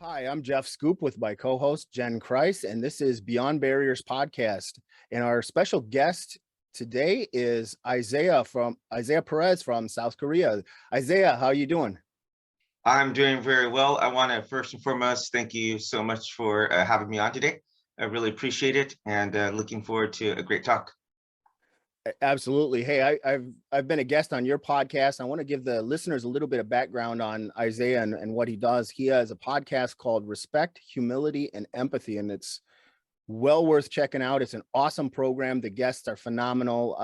Hi, I'm Jeff Scoop with my co-host Jenn Kreis, and this is Beyond Barriers Podcast. And our special guest today is Isaiah Perez from South Korea. Isaiah, how are you doing? I'm doing very well. I want to first and foremost thank you so much for having me on today. I really appreciate it, and looking forward to a great talk. Absolutely. Hey, I've been a guest on your podcast. I want to give the listeners a little bit of background on Isaiah and what he does. He has a podcast called Respect, Humility, and Empathy, and it's well worth checking out. It's an awesome program. The guests are phenomenal,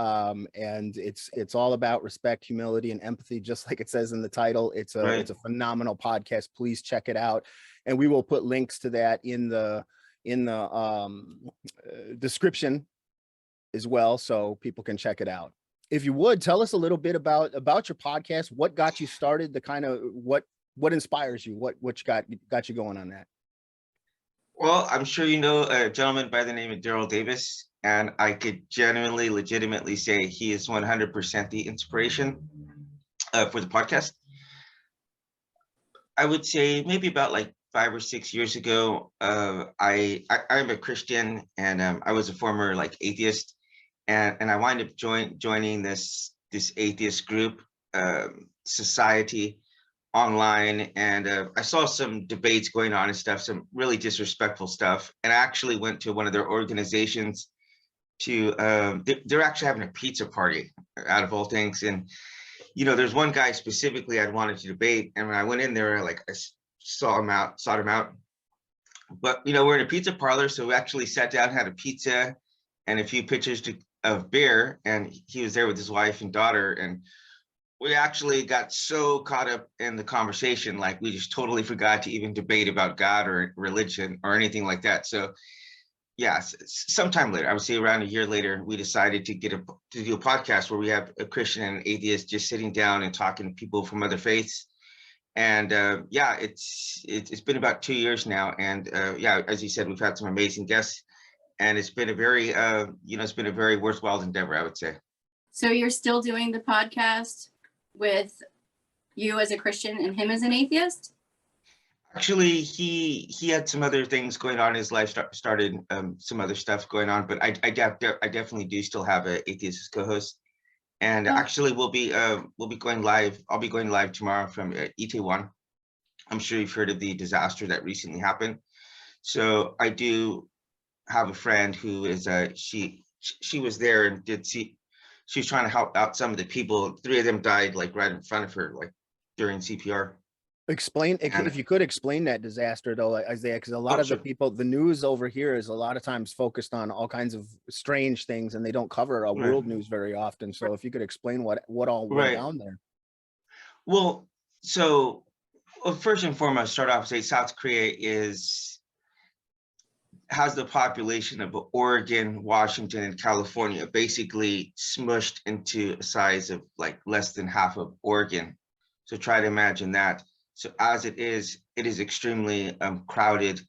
and it's all about respect, humility, and empathy, just like it says in the title. It's a phenomenal podcast. Please check it out, and we will put links to that in the description as well, so people can check it out. If you would, tell us a little bit about your podcast. What got you started? The kind of what inspires you? What got you going on that? Well, I'm sure you know a gentleman by the name of Daryl Davis, and I could genuinely, legitimately say he is 100% the inspiration for the podcast. I would say maybe about like 5 or 6 years ago, I'm a Christian, and I was a former like atheist, and I wind up joining this atheist group society online, and I saw some debates going on and stuff, some really disrespectful stuff, and I actually went to one of their organizations to they're actually having a pizza party out of all things, and there's one guy specifically I'd wanted to debate, and when I went in there, like I sought him out, but we're in a pizza parlor, so we actually sat down, had a pizza and a few pictures of beer, and he was there with his wife and daughter, and we actually got so caught up in the conversation, like we just totally forgot to even debate about God or religion or anything like that. So yeah, sometime later, I would say around a year later, we decided to do a podcast where we have a Christian and an atheist just sitting down and talking to people from other faiths. And yeah, it's been about 2 years now, and yeah, as you said, we've had some amazing guests, and it's been a very it's been a very worthwhile endeavor, I would say. So you're still doing the podcast with you as a Christian and him as an atheist? Actually, he had some other things going on in his life, started some other stuff going on, but I definitely do still have an atheist as co-host. And actually, we'll be going live. I'll be going live tomorrow from Itaewon. I'm sure you've heard of the disaster that recently happened. So I do have a friend who is she was there and she was trying to help out some of the people. 3 of them died like right in front of her, like during CPR. Explain, if you could explain that disaster though, Isaiah, because a lot of the people, the news over here is a lot of times focused on all kinds of strange things, and they don't cover world news very often. So if you could explain what all went down there. Well, so first and foremost, start off say South Korea has the population of Oregon, Washington, and California, basically smushed into a size of like less than half of Oregon. So try to imagine that. So as it is extremely crowded.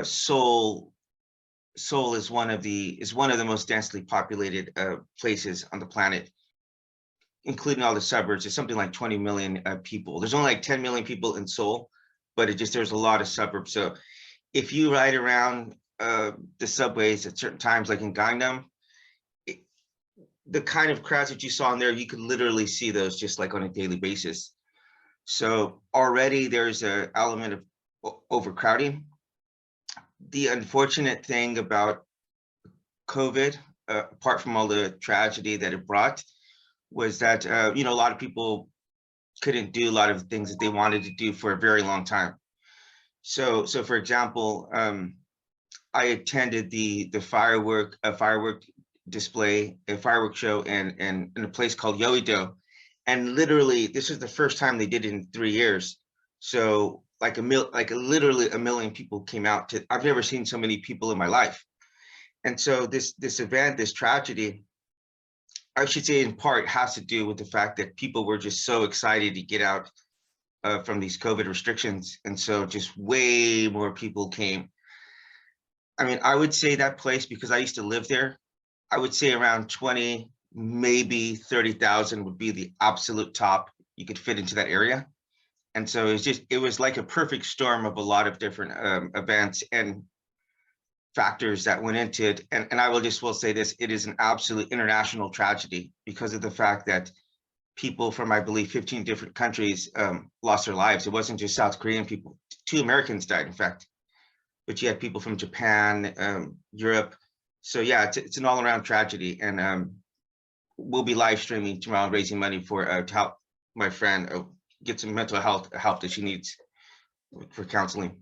Seoul is one of the most densely populated places on the planet, including all the suburbs. It's something like 20 million people. There's only like 10 million people in Seoul, but there's a lot of suburbs. So if you ride around the subways at certain times, like in Gangnam, the kind of crowds that you saw in there, you could literally see those just like on a daily basis. So already there's an element of overcrowding. The unfortunate thing about COVID, apart from all the tragedy that it brought, was that a lot of people couldn't do a lot of things that they wanted to do for a very long time. So for example, I attended the firework display, a firework show in a place called Yeouido, and literally this is the first time they did it in 3 years. So literally a million people came out to. I've never seen so many people in my life. And so this event, this tragedy, I should say in part has to do with the fact that people were just so excited to get out from these COVID restrictions. And so just way more people came. I mean, I would say that place, because I used to live there, I would say around 20, maybe 30,000 would be the absolute top you could fit into that area. And so it was like a perfect storm of a lot of different events and factors that went into it. And I will say this, it is an absolute international tragedy because of the fact that people from, I believe, 15 different countries lost their lives. It wasn't just South Korean people. 2 Americans died, in fact, but you had people from Japan, Europe. So yeah, it's an all-around tragedy. And we'll be live streaming tomorrow, raising money for to help my friend get some mental health help that she needs for counseling.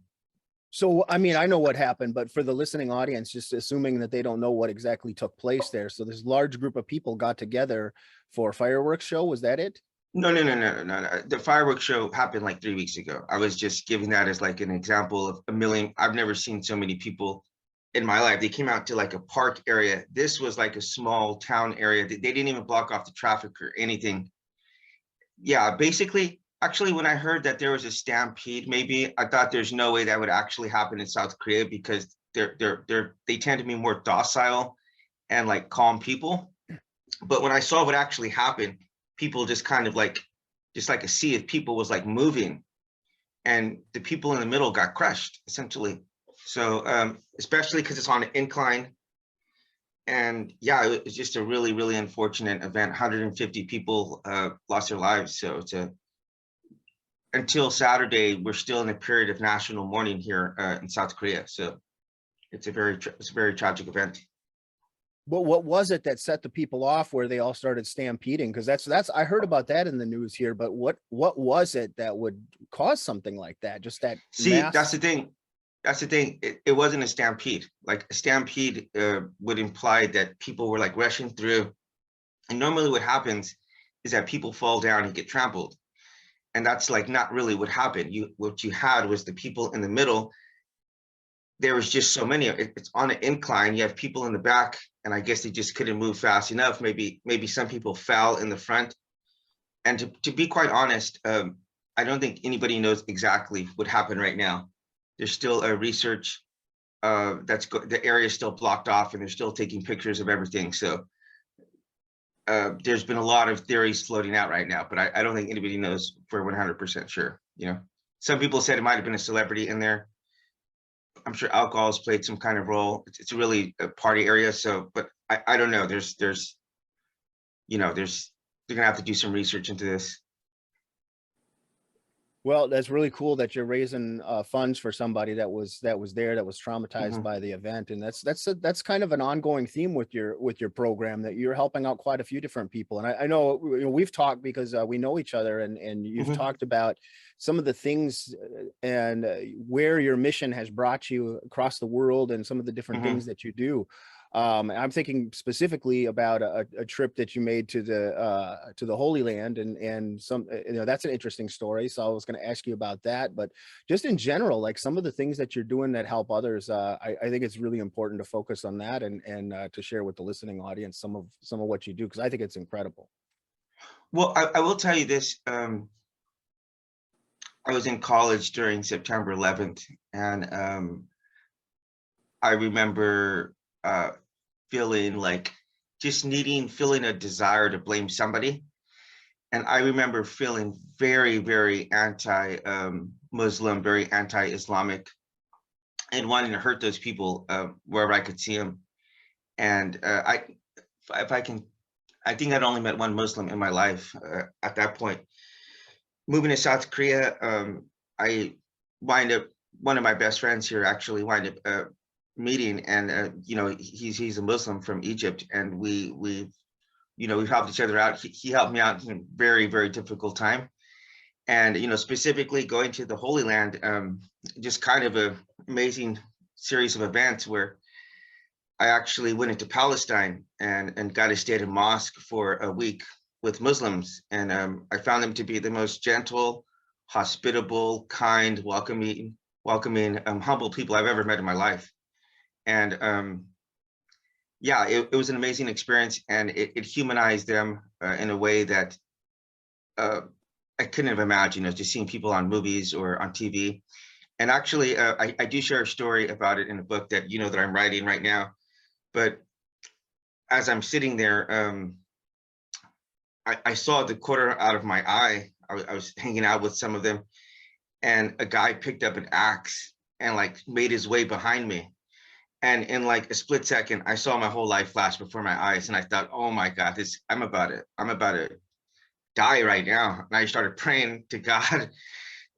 So, I mean, I know what happened, but for the listening audience, just assuming that they don't know what exactly took place there. So this large group of people got together for a fireworks show. Was that it? No. The fireworks show happened like 3 weeks ago. I was just giving that as like an example of a million. I've never seen so many people in my life. They came out to like a park area. This was like a small town area. They didn't even block off the traffic or anything. Yeah, basically, actually, when I heard that there was a stampede, maybe I thought there's no way that would actually happen in South Korea because they tend to be more docile and like calm people. But when I saw what actually happened, people just kind of like a sea of people was like moving, and the people in the middle got crushed essentially. So especially because it's on an incline. And yeah, it was just a really, really unfortunate event. 150 people lost their lives. So until Saturday, we're still in a period of national mourning here in South Korea. So it's a very tragic event. But what was it that set the people off where they all started stampeding? Because that's I heard about that in the news here. But what was it that would cause something like that? Just that mass? That's the thing. It wasn't a stampede. Like a stampede would imply that people were like rushing through. And normally what happens is that people fall down and get trampled. And that's like not really what happened. What you had was the people in the middle. There was just so many. It's on an incline. You have people in the back, and I guess they just couldn't move fast enough. Maybe some people fell in the front. And to be quite honest, I don't think anybody knows exactly what happened right now. There's still a research the area is still blocked off, and they're still taking pictures of everything. So there's been a lot of theories floating out right now, but I don't think anybody knows for 100% sure. You know, some people said it might have been a celebrity in there. I'm sure alcohol has played some kind of role. It's really a party area. So, but I don't know. They're gonna have to do some research into this. Well, that's really cool that you're raising funds for somebody that was there, that was traumatized by the event, and that's kind of an ongoing theme with your program, that you're helping out quite a few different people. And I know, we've talked because we know each other, and you've talked about some of the things and where your mission has brought you across the world, and some of the different things that you do. I'm thinking specifically about a trip that you made to the Holy Land, and some, that's an interesting story. So I was going to ask you about that, but just in general, like some of the things that you're doing that help others, I think it's really important to focus on that and to share with the listening audience some of what you do, because I think it's incredible. Well, I will tell you this. I was in college during September 11th, and I remember feeling like feeling a desire to blame somebody. And I remember feeling very, very anti-Muslim, very anti-Islamic, and wanting to hurt those people wherever I could see them. And I think I'd only met one Muslim in my life at that point. Moving to South Korea, one of my best friends here actually wind up meeting, and he's a Muslim from Egypt, and we've helped each other out. He helped me out in a very, very difficult time, and specifically going to the Holy Land, just kind of an amazing series of events where I actually went into Palestine and got to stay at a mosque for a week with Muslims, and I found them to be the most gentle, hospitable, kind, welcoming, humble people I've ever met in my life. And yeah, it was an amazing experience, and it humanized them in a way that I couldn't have imagined, just seeing people on movies or on TV. And actually, I do share a story about it in a book that that I'm writing right now. But as I'm sitting there, I saw the quarter out of my eye. I was hanging out with some of them, and a guy picked up an axe and like made his way behind me. And in like a split second, I saw my whole life flash before my eyes, and I thought, "Oh my God, I'm about to die right now." And I started praying to God,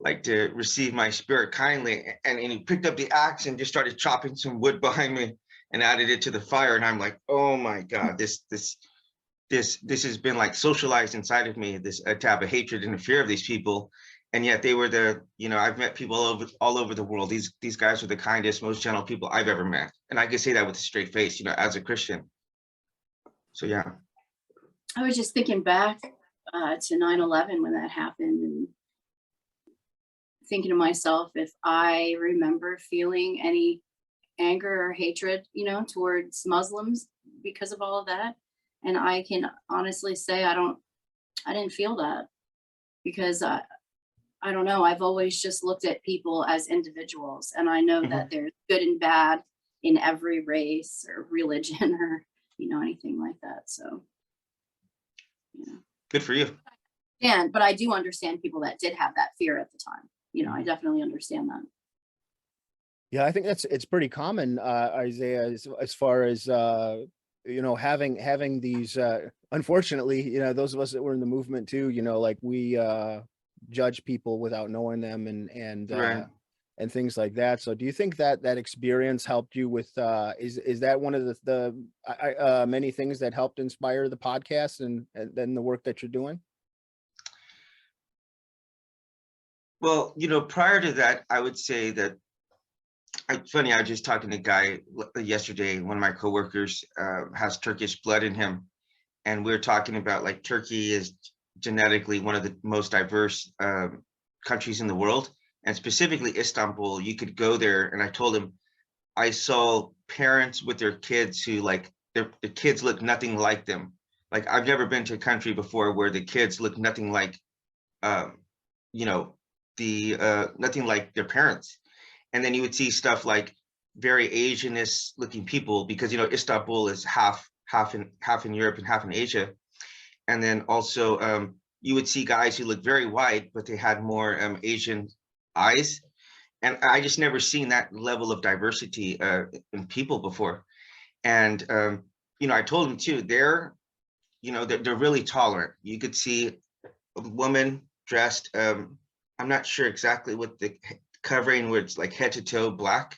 like to receive my spirit kindly. And he picked up the axe and just started chopping some wood behind me and added it to the fire. And I'm like, "Oh my God, this has been like socialized inside of me, this type of hatred and the fear of these people." And yet they were I've met people all over the world. These guys are the kindest, most gentle people I've ever met. And I can say that with a straight face, as a Christian. So yeah. I was just thinking back to 9/11 when that happened, and thinking to myself, if I remember feeling any anger or hatred, towards Muslims because of all of that. And I can honestly say I didn't feel that, because I don't know, I've always just looked at people as individuals, and I know that there's good and bad in every race or religion or anything like that. So Good for you. but I do understand people that did have that fear at the time. I definitely understand that. Yeah, I think it's pretty common, Isaiah, as far as having these unfortunately, those of us that were in the movement too, like we judge people without knowing them and Right. and things like that. So do you think that experience helped you with is that one of the many things that helped inspire the podcast and then the work that you're doing? Well, prior to that, I would say that it's funny. I was just talking to a guy yesterday. One of my coworkers has Turkish blood in him, and we were talking about like Turkey is genetically one of the most diverse countries in the world, and specifically Istanbul. You could go there, and I told him I saw parents with their kids who like their kids look nothing like them. Like I've never been to a country before where the kids look nothing like, you know, nothing like their parents. And then you would see stuff like very Asianist looking people, because Istanbul is half in Europe and half in Asia. And then also you would see guys who looked very white, but they had more Asian eyes. And I just never seen that level of diversity in people before. And I told them too, they're really tolerant. You could see a woman dressed, I'm not sure exactly what the covering, where it's like head to toe black.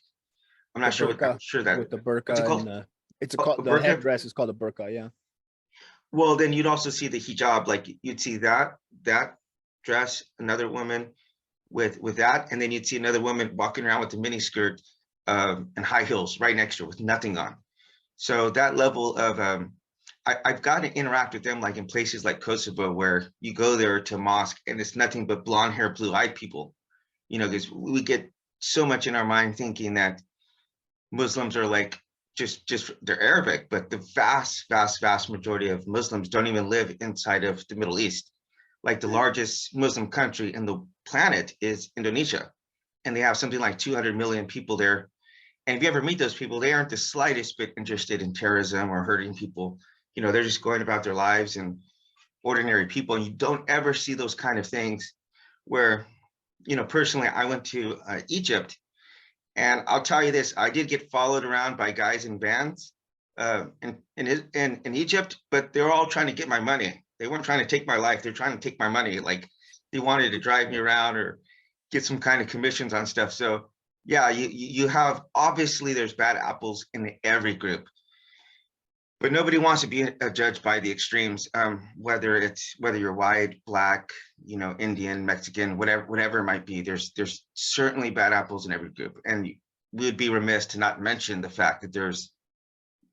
I'm not sure Burqa, I'm sure that with the what's it burqa called? and it's A called the burqa? headdress is called a burqa. Yeah. Well, then you'd also see the hijab, like you'd see that dress, another woman with that, and then you'd see another woman walking around with a mini skirt and high heels right next to her with nothing on. So that level of I've gotten to interact with them like in places like Kosovo, where you go there to mosque and it's nothing but blonde hair, blue-eyed people. Because we get so much in our mind thinking that Muslims are like just they're Arabic, but the vast majority of Muslims don't even live inside of the Middle East. Like the largest Muslim country in the planet is Indonesia, and they have something like 200 million people there. And if you ever meet those people, they aren't the slightest bit interested in terrorism or hurting people. They're just going about their lives and ordinary people. And you don't ever see those kind of things where, personally, I went to Egypt, and I'll tell you this, I did get followed around by guys in vans in Egypt, but they're all trying to get my money. They weren't trying to take my life. They're trying to take my money. Like they wanted to drive me around or get some kind of commissions on stuff. So yeah, you have, obviously there's bad apples in every group, but nobody wants to be judged by the extremes, whether you're white, black, Indian, Mexican, whatever it might be. There's certainly bad apples in every group, and we would be remiss to not mention the fact that there's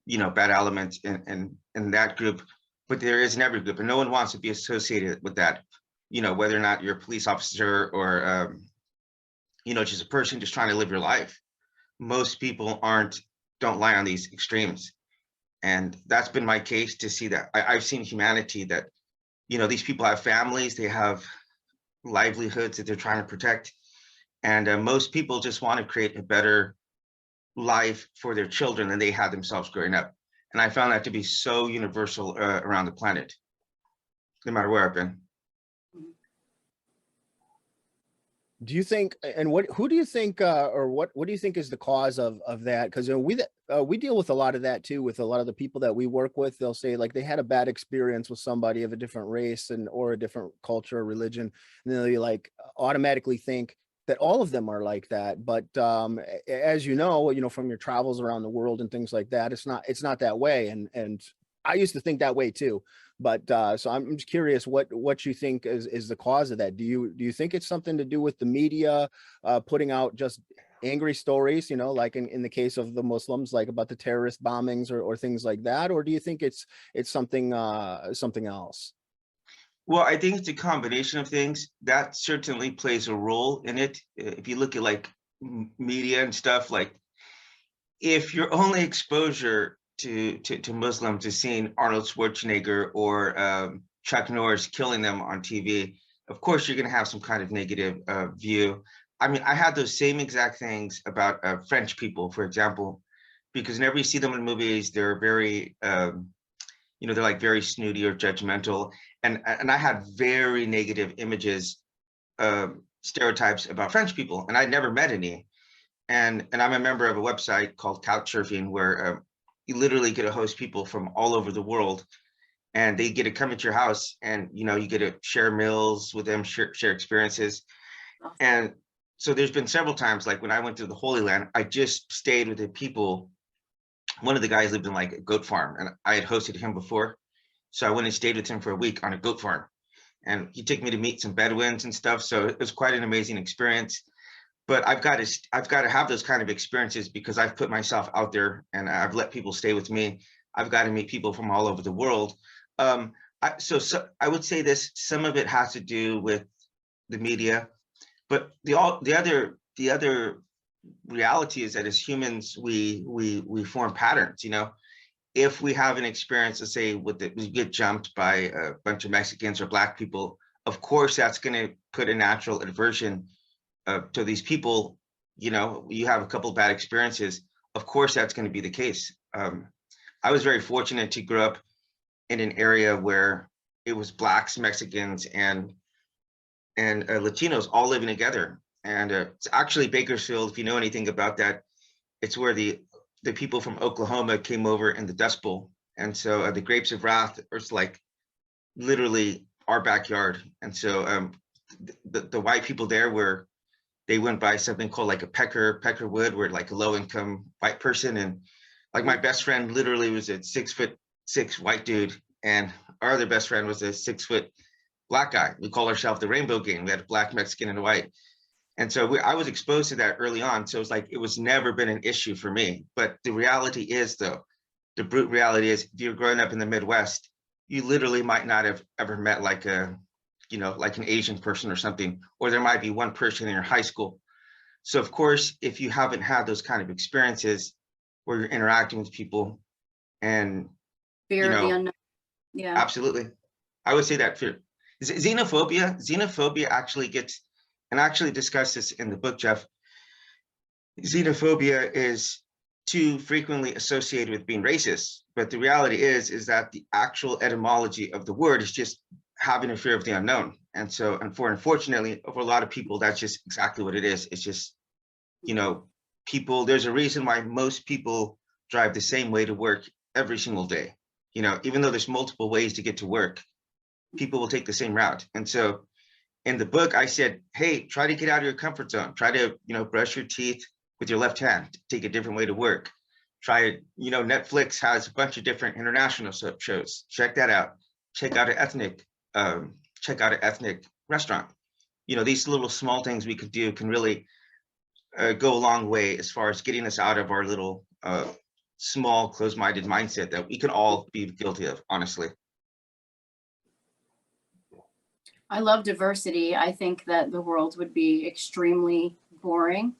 bad elements in that group, but there is in every group, and no one wants to be associated with that. Whether or not you're a police officer or just a person just trying to live your life. Most people don't lie on these extremes. And that's been my case, to see that. I've seen humanity that, these people have families, they have livelihoods that they're trying to protect. And most people just want to create a better life for their children than they had themselves growing up. And I found that to be so universal around the planet. no matter where I've been. Do you think, and who do you think, or what do you think is the cause of that? Because we deal with a lot of that too, with a lot of the people that we work with. They'll say like they had a bad experience with somebody of a different race or a different culture or religion, and then they like automatically think that all of them are like that. But as you know, from your travels around the world and things like that, it's not that way. And I used to think that way too. But so I'm just curious what you think is the cause of that. Do you think it's something to do with the media putting out just angry stories, like in the case of the Muslims, like about the terrorist bombings or things like that? Or do you think it's something else? Well, I think it's a combination of things that certainly plays a role in it. If you look at like media and stuff, like if your only exposure to Muslims is seeing Arnold Schwarzenegger or Chuck Norris killing them on TV, of course you're going to have some kind of negative view. I mean, I had those same exact things about French people, for example, because whenever you see them in movies, they're very, they're like very snooty or judgmental. And I had very negative images, stereotypes about French people, and I'd never met any. And I'm a member of a website called Couchsurfing, where you literally get to host people from all over the world, and they get to come at your house, and you get to share meals with them, share experiences. And so there's been several times, like when I went to the Holy Land, I just stayed with the people. One of the guys lived in like a goat farm, and I had hosted him before. So I went and stayed with him for a week on a goat farm, and he took me to meet some Bedouins and stuff. So it was quite an amazing experience. But I've got to have those kind of experiences because I've put myself out there and I've let people stay with me. I've got to meet people from all over the world. So I would say this: some of it has to do with the media, but the other reality is that as humans, we form patterns. If we have an experience, let's say we get jumped by a bunch of Mexicans or Black people, of course that's going to put a natural aversion to these people. You have a couple of bad experiences, of course that's going to be the case. I was very fortunate to grow up in an area where it was Blacks, Mexicans, and Latinos all living together. And it's actually Bakersfield, if you know anything about that, it's where the people from Oklahoma came over in the Dust Bowl. And so the Grapes of Wrath is like literally our backyard. And so the white people there they went by something called like a peckerwood, where like a low income white person. And like my best friend literally was a 6'6" white dude. And our other best friend was a 6' Black guy. We call ourselves the Rainbow Gang. We had a Black, Mexican, and a white. And so I was exposed to that early on. So it was never been an issue for me. But the reality is, though, the brute reality is, if you're growing up in the Midwest, you literally might not have ever met like an Asian person or something, or there might be one person in your high school. So of course, if you haven't had those kind of experiences where you're interacting with people and Fear of the unknown. Yeah. Absolutely. I would say that fear. Xenophobia actually gets, and I actually discussed this in the book, Jeff. Xenophobia is too frequently associated with being racist, but the reality is that the actual etymology of the word is just having a fear of the unknown. And so, unfortunately, for a lot of people, that's just exactly what it is. It's just, people, there's a reason why most people drive the same way to work every single day. Even though there's multiple ways to get to work, people will take the same route. And so in the book, I said, hey, try to get out of your comfort zone. Try to, brush your teeth with your left hand, take a different way to work. Try, Netflix has a bunch of different international shows. Check that out. Check out an ethnic restaurant. These little small things we could do can really go a long way as far as getting us out of our little small, closed-minded mindset that we can all be guilty of, honestly. I love diversity. I think that the world would be extremely boring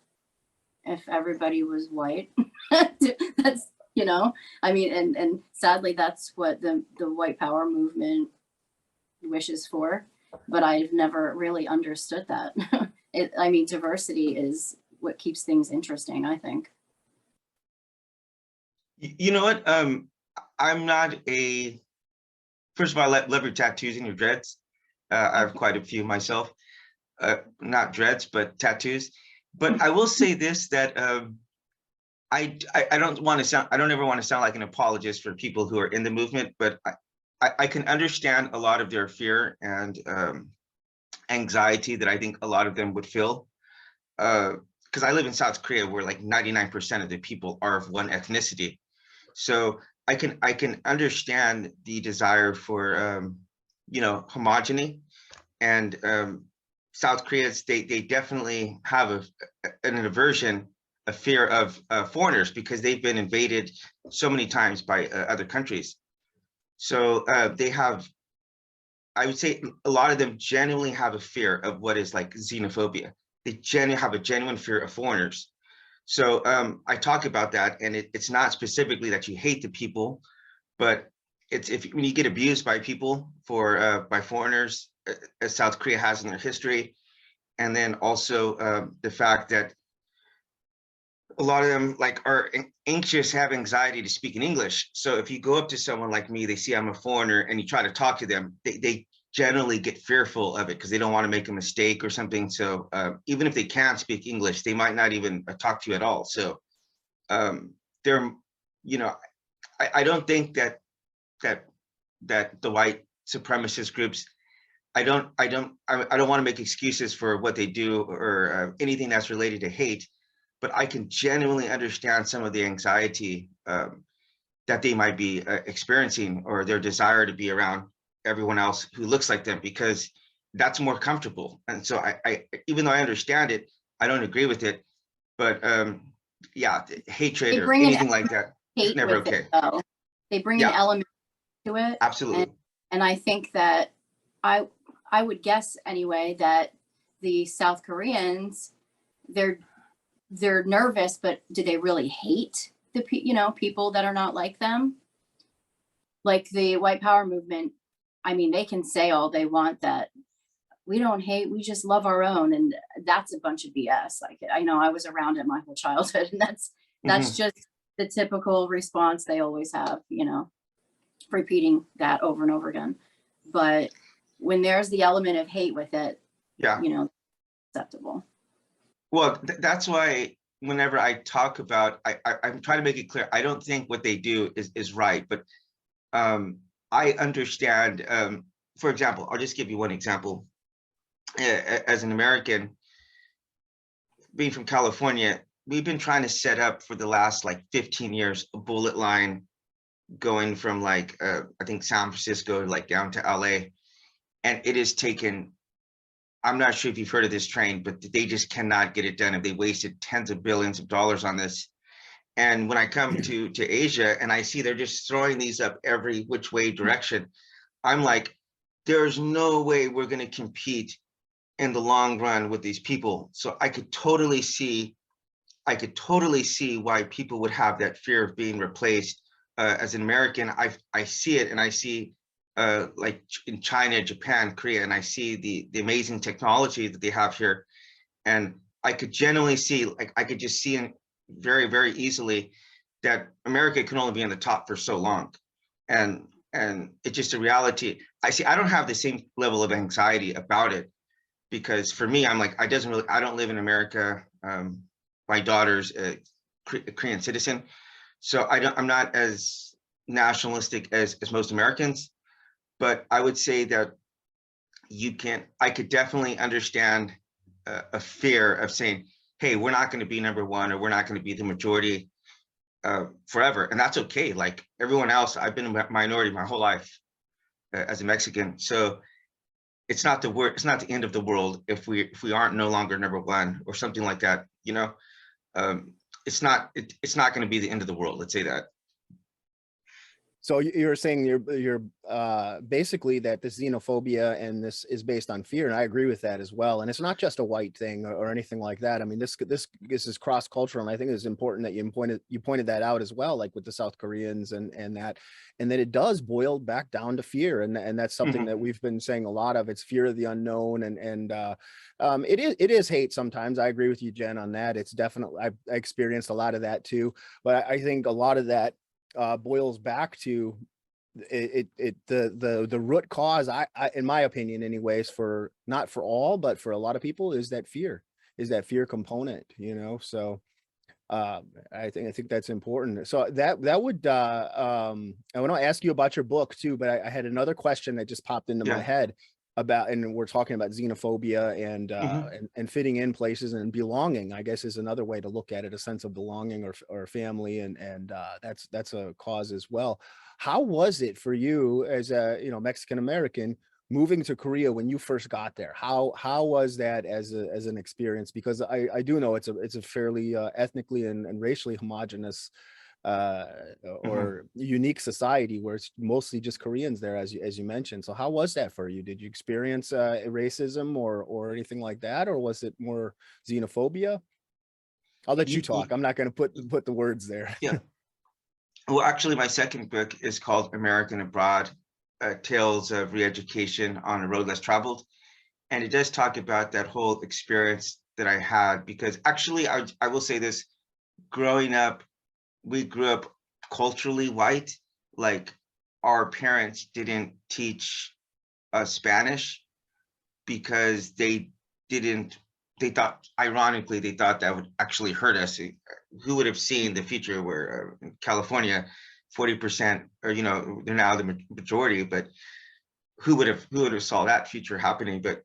if everybody was white. That's, and sadly, that's what the white power movement wishes for, but I've never really understood that. Diversity is what keeps things interesting, I think. You know what? I'm not a first of all, I love your tattoos and your dreads. I have quite a few myself. Not dreads, but tattoos. But I will say this, that I don't ever want to sound like an apologist for people who are in the movement, but I can understand a lot of their fear and anxiety that I think a lot of them would feel. Because I live in South Korea, where like 99% of the people are of one ethnicity. So I can understand the desire for homogeny, and South Koreans, they definitely have an aversion, a fear of foreigners, because they've been invaded so many times by other countries. So they have, I would say, a lot of them genuinely have a fear of what is like xenophobia. They genuinely have a genuine fear of foreigners. So I talk about that, and it's not specifically that you hate the people, but it's when you get abused by people by foreigners, as South Korea has in their history, and then also the fact that a lot of them like are anxious, have anxiety to speak in English. So if you go up to someone like me, they see I'm a foreigner, and you try to talk to them, they generally get fearful of it because they don't want to make a mistake or something. So even if they can't speak English, they might not even talk to you at all. So they're, I don't think that the white supremacist groups, I don't want to make excuses for what they do or anything that's related to hate, but I can genuinely understand some of the anxiety that they might be experiencing, or their desire to be around everyone else who looks like them, because that's more comfortable. And so I even though I understand it, I don't agree with it. But yeah, hatred or anything like that is never okay. They bring an element to it. Absolutely. And I think that I would guess anyway that the South Koreans, they're nervous, but do they really hate the people that are not like them? Like the white power movement, I mean, they can say all they want that we don't hate, we just love our own, and that's a bunch of BS. Like, I know I was around it my whole childhood, and that's just the typical response they always have, repeating that over and over again. But when there's the element of hate with it, acceptable. Well, that's why whenever I talk about, I'm trying to make it clear, I don't think what they do is right, but I understand. For example, I'll just give you one example. As an American, being from California, we've been trying to set up for the last like 15 years a bullet line going from like I think San Francisco like down to LA, and it has taken, I'm not sure if you've heard of this train, but they just cannot get it done, and they wasted tens of billions of dollars on this. And when I come to Asia and I see they're just throwing these up every which way direction, I'm like, there's no way we're going to compete in the long run with these people. So I could totally see why people would have that fear of being replaced. As an American, I see it, and I see like in China, Japan, Korea, and I see the amazing technology that they have here. And I could genuinely see, like, I could just see very, very easily that America can only be on the top for so long. And it's just a reality. I don't have the same level of anxiety about it, because for me, I'm like, I don't live in America. My daughter's a Korean citizen. So I'm not as nationalistic as most Americans, but I would say that I could definitely understand a fear of saying, hey, we're not going to be number one, or we're not going to be the majority forever. And that's okay. Like everyone else, I've been a minority my whole life as a Mexican. So it's not the end of the world if we aren't no longer number one or something like that. It's not going to be the end of the world. Let's say that. So you're saying you're basically that this xenophobia and this is based on fear, and I agree with that as well. And it's not just a white thing or anything like that. I mean, this is cross cultural, and I think it's important that you pointed that out as well, like with the South Koreans and that it does boil back down to fear, and that's something that we've been saying a lot of. It's fear of the unknown, and it is hate sometimes. I agree with you, Jen, on that. It's definitely, I experienced a lot of that too, but I think a lot of that boils back to the root cause, I in my opinion anyways, for not for all, but for a lot of people, is that fear component, you know. So I think that's important. So that would I want to ask you about your book too, but I had another question that just popped into my Yeah. head about, and we're talking about xenophobia and and fitting in places and belonging, I guess, is another way to look at it, a sense of belonging or family, and that's a cause as well. How was it for you as a, you know, Mexican American moving to Korea when you first got there? How was that as an experience? Because I do know it's a fairly ethnically and racially homogenous uh or unique society where it's mostly just Koreans there, as you mentioned. So how was that for you? Did you experience racism or anything like that, or was it more xenophobia? I'll let you talk. I'm not going to put the words there. Yeah. Well, actually, my second book is called American Abroad, Tales of Re-Education on a Road Less Traveled. And it does talk about that whole experience that I had, because actually, I will say this, growing up, we grew up culturally white. Like, our parents didn't teach us Spanish because they thought, ironically, they thought that would actually hurt us. Who would have seen the future where in California, 40%, or, you know, they're now the majority, but who would have saw that future happening? But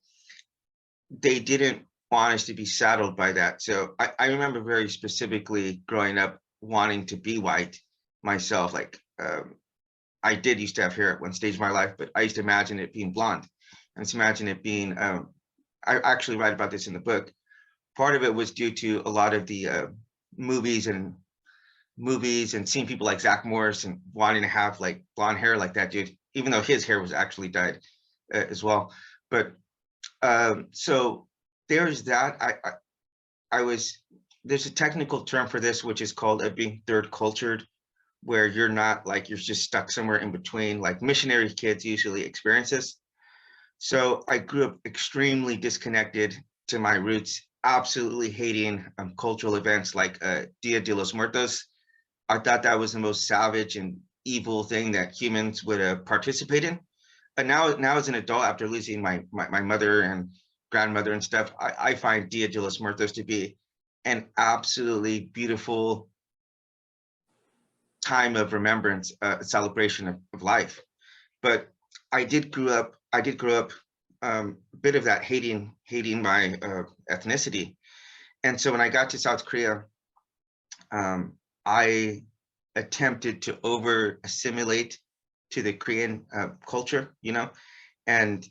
they didn't want us to be saddled by that. So I remember very specifically growing up wanting to be white myself. Like, I did used to have hair at one stage of my life, but I used to imagine it being blonde. And to imagine it being, I actually write about this in the book. Part of it was due to a lot of the movies and seeing people like Zach Morris and wanting to have like blonde hair like that dude, even though his hair was actually dyed as well. But so there's that. There's a technical term for this, which is called being third cultured, where you're not like, you're just stuck somewhere in between. Like, missionary kids usually experience this. So I grew up extremely disconnected to my roots, absolutely hating cultural events like Dia de los Muertos. I thought that was the most savage and evil thing that humans would participate in. But now as an adult, after losing my mother and grandmother and stuff, I find Dia de los Muertos to be an absolutely beautiful time of remembrance, celebration of life. But I did grow up a bit of that hating my ethnicity. And so when I got to South Korea, I attempted to over assimilate to the Korean culture, you know, and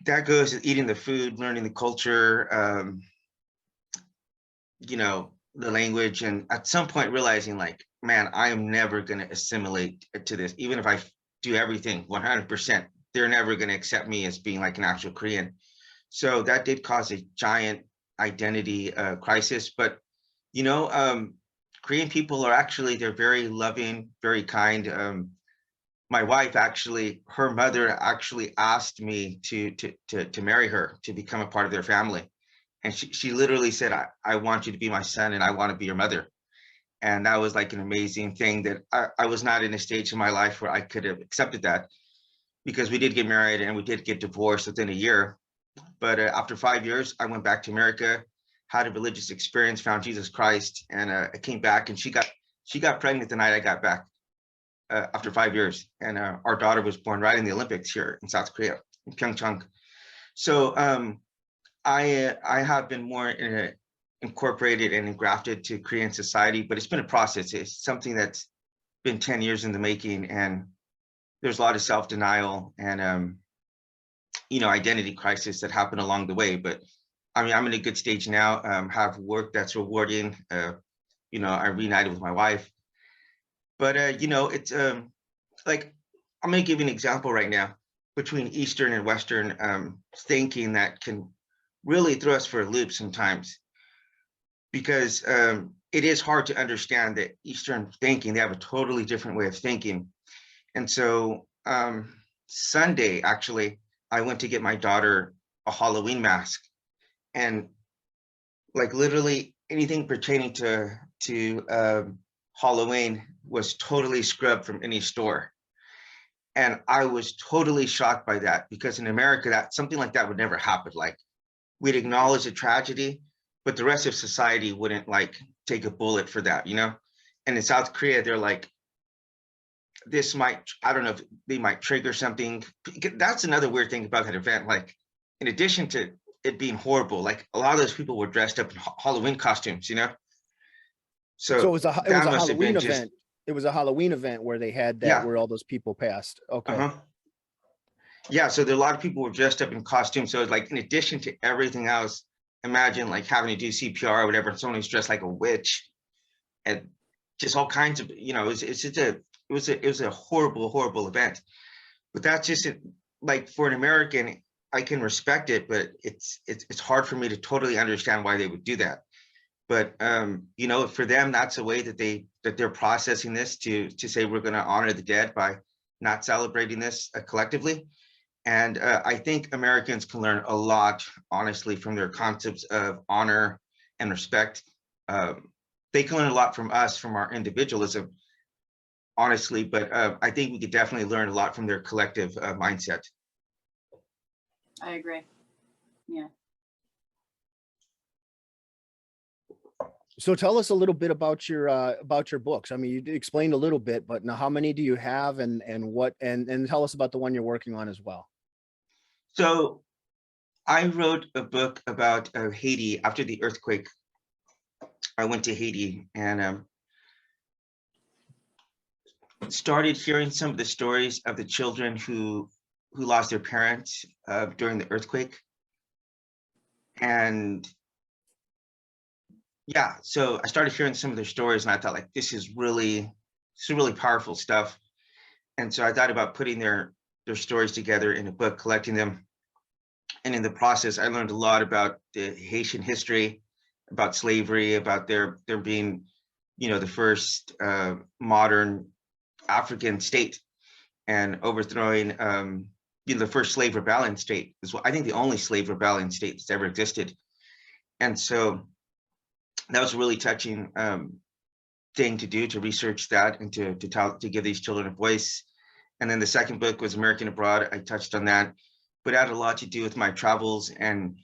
that goes to eating the food, learning the culture, you know, the language, and at some point realizing like, man, I am never going to assimilate to this. Even if I do everything 100%, they're never going to accept me as being like an actual Korean. So that did cause a giant identity crisis. But, you know, Korean people are actually, they're very loving, very kind. My wife actually, her mother actually asked me to marry her, to become a part of their family. And she literally said, I want you to be my son and I want to be your mother. And that was like an amazing thing that I was not in a stage in my life where I could have accepted that, because we did get married and we did get divorced within a year. But after 5 years, I went back to America, had a religious experience, found Jesus Christ, and I came back, and she got pregnant the night I got back after 5 years. And our daughter was born right in the Olympics here in South Korea, in Pyeongchang. So I have been more incorporated and engrafted to Korean society, but it's been a process. It's something that's been 10 years in the making, and there's a lot of self-denial and you know, identity crisis that happened along the way. But I mean, I'm in a good stage now, have work that's rewarding. You know, I reunited with my wife. But you know, it's like, I'm going to give you an example right now between Eastern and Western thinking that can really throw us for a loop sometimes, because it is hard to understand that Eastern thinking, they have a totally different way of thinking. And so Sunday, actually, I went to get my daughter a Halloween mask, and like literally anything pertaining to Halloween was totally scrubbed from any store. And I was totally shocked by that, because in America, that something like that would never happen. Like, we'd acknowledge the tragedy, but the rest of society wouldn't like take a bullet for that, you know? And in South Korea, they're like, this might, I don't know if they might trigger something. That's another weird thing about that event. Like, in addition to it being horrible, like a lot of those people were dressed up in Halloween costumes, you know? So So it that was a must have been Halloween just, event. It was a Halloween event where they had that, yeah. where all those people passed. Okay. Uh-huh. Yeah, so there a lot of people were dressed up in costumes. So like, in addition to everything else, imagine like having to do CPR or whatever, and someone who's dressed like a witch, and just all kinds of, you know, it was a horrible, horrible event. But that's just like, for an American, I can respect it, but it's hard for me to totally understand why they would do that. But you know, for them, that's a way that they're processing this, to say we're going to honor the dead by not celebrating this collectively. And I think Americans can learn a lot, honestly, from their concepts of honor and respect. They can learn a lot from us, from our individualism, honestly, but I think we could definitely learn a lot from their collective mindset. I agree. Yeah. So tell us a little bit about your books. I mean, you explained a little bit, but now how many do you have, and what, and tell us about the one you're working on as well. So I wrote a book about Haiti after the earthquake. I went to Haiti and started hearing some of the stories of the children who lost their parents during the earthquake. And yeah, so I started hearing some of their stories, and I thought, like, this is really powerful stuff. And so I thought about putting their stories together in a book, collecting them. And in the process, I learned a lot about the Haitian history, about slavery, about their being, you know, the first modern African state, and overthrowing, you know, the first slave rebellion state is, I think, the only slave rebellion state that's ever existed. And so that was a really touching thing to do, to research that and to give these children a voice. And then the second book was American Abroad. I touched on that, but it had a lot to do with my travels and,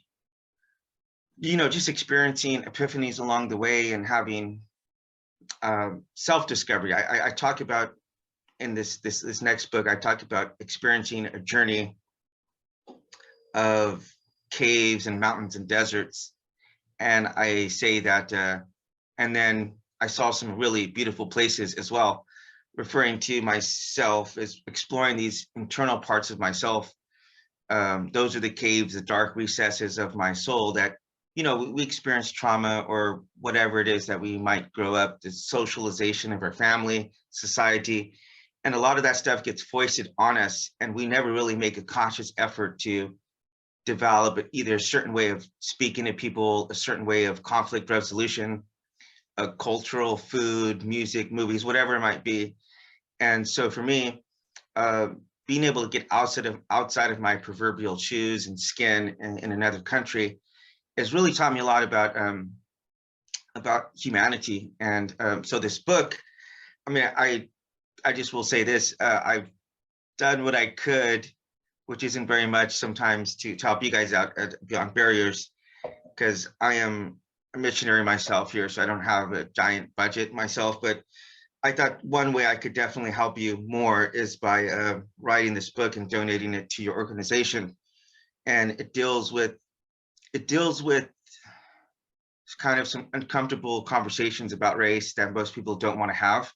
you know, just experiencing epiphanies along the way and having self-discovery. I talk about, in this next book, I talk about experiencing a journey of caves and mountains and deserts. And I say that, and then I saw some really beautiful places as well, referring to myself as exploring these internal parts of myself. Those are the caves, the dark recesses of my soul that, you know, we experience trauma or whatever it is that we might grow up, the socialization of our family, society. And a lot of that stuff gets foisted on us, and we never really make a conscious effort to develop either a certain way of speaking to people, a certain way of conflict resolution, a cultural, food, music, movies, whatever it might be. And so for me, being able to get outside of my proverbial shoes and skin in another country has really taught me a lot about humanity. And so this book, I mean, I just will say this, I've done what I could, which isn't very much sometimes, to help you guys out beyond barriers, because I am a missionary myself here, so I don't have a giant budget myself. But I thought one way I could definitely help you more is by writing this book and donating it to your organization. And it deals with kind of some uncomfortable conversations about race that most people don't want to have.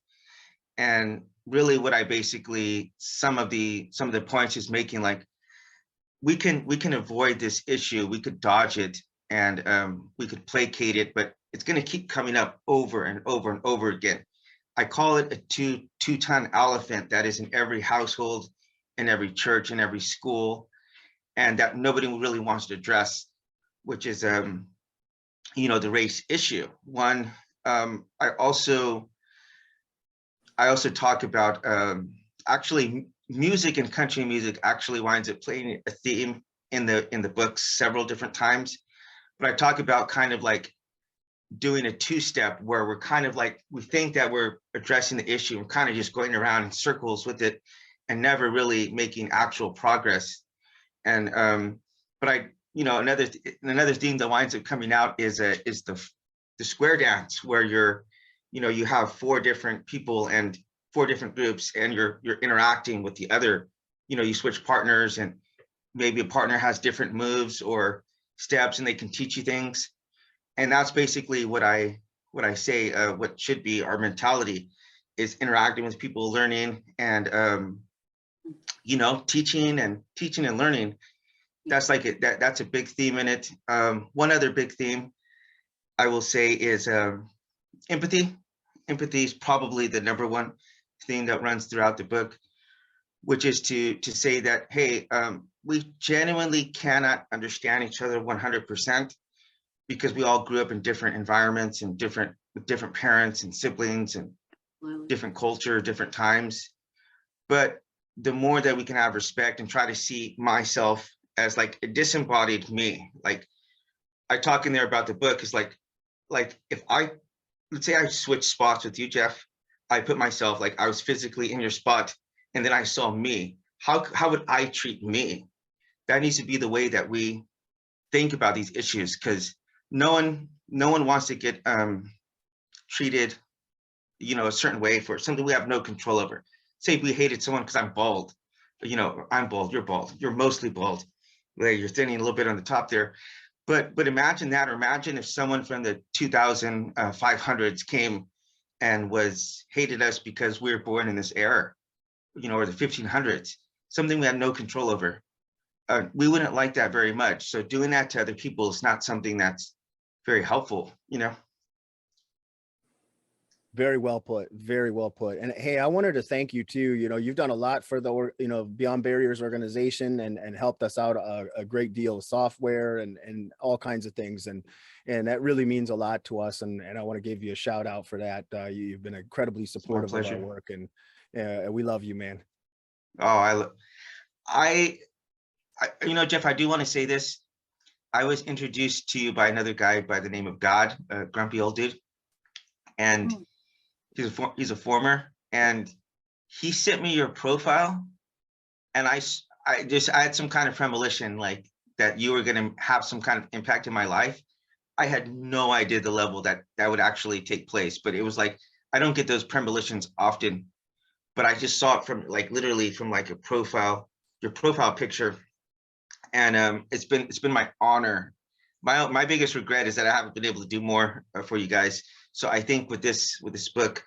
And really what I basically, some of the points is making, like, we can avoid this issue, we could dodge it, and we could placate it, but it's going to keep coming up over and over and over again. I call it a two-ton elephant that is in every household, in every church, in every school, and that nobody really wants to address, which is you know, the race issue. One, I also talk about actually music, and country music actually winds up playing a theme in the books several different times. But I talk about kind of like doing a two-step where we're kind of like, we think that we're addressing the issue, we're kind of just going around in circles with it. and never really making actual progress. And but I, another theme that winds up coming out is the square dance, where you have 4 different people and 4 different groups, and you're interacting with the other. You switch partners, and maybe a partner has different moves or steps, and they can teach you things. And that's basically what I say. What should be our mentality is interacting with people, learning, and teaching and learning. That's like that's a big theme in it. One other big theme I will say is empathy. Empathy is probably the number one theme that runs throughout the book, which is to say that, hey, we genuinely cannot understand each other 100%, because we all grew up in different environments and with different parents and siblings and different culture, different times. But the more that we can have respect and try to see myself as like a disembodied me, like I talk in there about the book, is like if let's say I switch spots with you, Jeff, I put myself, like I was physically in your spot, and then I saw me. How would I treat me? That needs to be the way that we think about these issues, because no one wants to get treated, a certain way for something we have no control over. Say we hated someone because I'm bald. I'm bald, you're bald, you're mostly bald. You're thinning a little bit on the top there. But imagine that, or imagine if someone from the 2500s came and hated us because we were born in this era, or the 1500s, something we had no control over. We wouldn't like that very much. So doing that to other people is not something that's very helpful, Very well put. Very well put. And hey, I wanted to thank you too. You've done a lot for the, Beyond Barriers organization, and helped us out a great deal of software and all kinds of things. And that really means a lot to us. And I want to give you a shout out for that. You've been incredibly supportive of our work, and we love you, man. Oh, Jeff, I do want to say this. I was introduced to you by another guy by the name of God, a grumpy old dude. And he's a former, and he sent me your profile, and I had some kind of premonition, like that you were going to have some kind of impact in my life. I had no idea the level that would actually take place, but it was like, I don't get those premonitions often, but I just saw it from literally from like your profile picture. And it's been my honor. My biggest regret is that I haven't been able to do more for you guys. So I think with this book,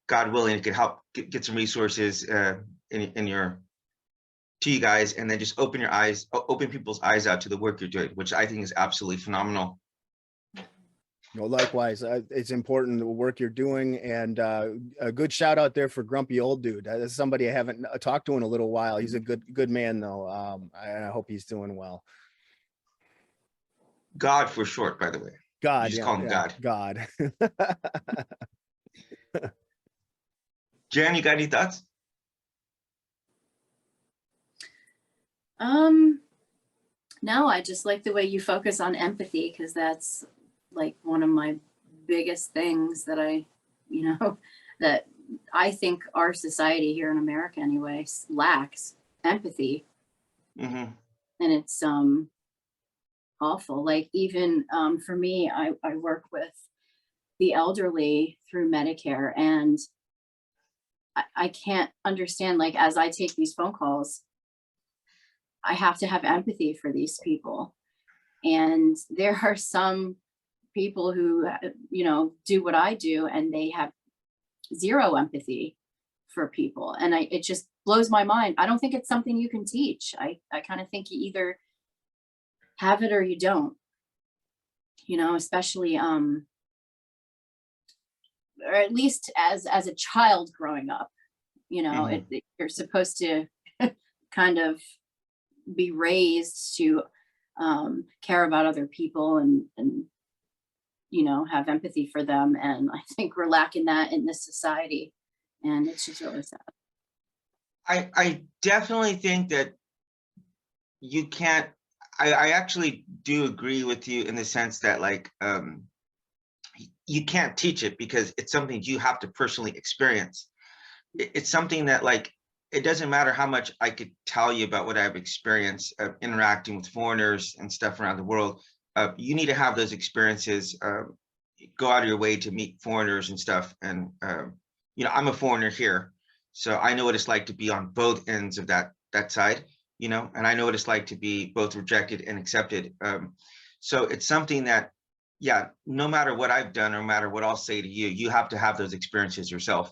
God willing, it could help get some resources to you guys, and then just open people's eyes out to the work you're doing, which I think is absolutely phenomenal. Likewise, it's important, the work you're doing, and a good shout out there for grumpy old dude. That's somebody I haven't talked to in a little while. He's a good man though. I hope he's doing well. God for short, by the way. God, you just call him God. God. Jen, you got any thoughts? No, I just like the way you focus on empathy, because that's like one of my biggest things that that I think our society here in America anyway lacks empathy. Mm-hmm. And it's awful. Like even for me, I work with the elderly through Medicare, and I can't understand, like, as I take these phone calls, I have to have empathy for these people. And there are some people who, do what I do, and they have zero empathy for people. And it just blows my mind. I don't think it's something you can teach. I kind of think you either have it or you don't, especially, or at least as a child growing up, Mm-hmm. you're supposed to kind of be raised to care about other people and have empathy for them. And I think we're lacking that in this society, and it's just really sad. I definitely think that you can't. I actually do agree with you in the sense that you can't teach it, because it's something you have to personally experience. It's something that it doesn't matter how much I could tell you about what I've experienced interacting with foreigners and stuff around the world. You need to have those experiences. Go out of your way to meet foreigners and stuff. And I'm a foreigner here, so I know what it's like to be on both ends of that side. And I know what it's like to be both rejected and accepted. So it's something that, yeah, no matter what I've done, no matter what I'll say to you, you have to have those experiences yourself.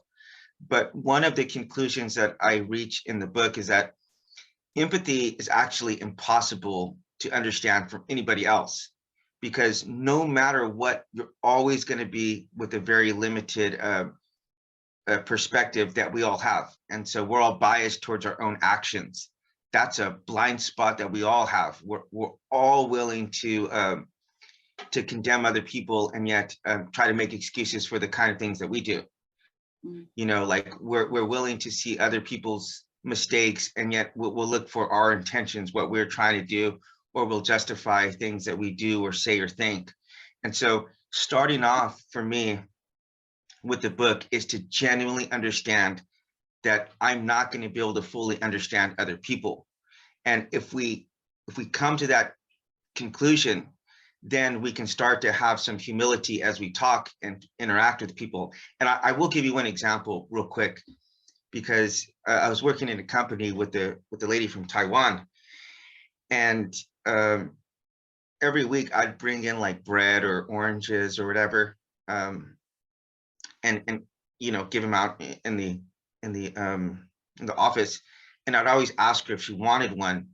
But one of the conclusions that I reach in the book is that empathy is actually impossible to understand from anybody else, because no matter what, you're always going to be with a very limited perspective that we all have. And so we're all biased towards our own actions. That's a blind spot that we all have. We're all willing to condemn other people, and yet try to make excuses for the kind of things that we do. Like we're willing to see other people's mistakes, and yet we'll look for our intentions, what we're trying to do, or we'll justify things that we do or say or think. And so starting off for me with the book is to genuinely understand that I'm not going to be able to fully understand other people. And if we come to that conclusion, then we can start to have some humility as we talk and interact with people. And I will give you one example real quick, because I was working in a company with the lady from Taiwan, and every week I'd bring in like bread or oranges or whatever, and give them out in the office, and I'd always ask her if she wanted one,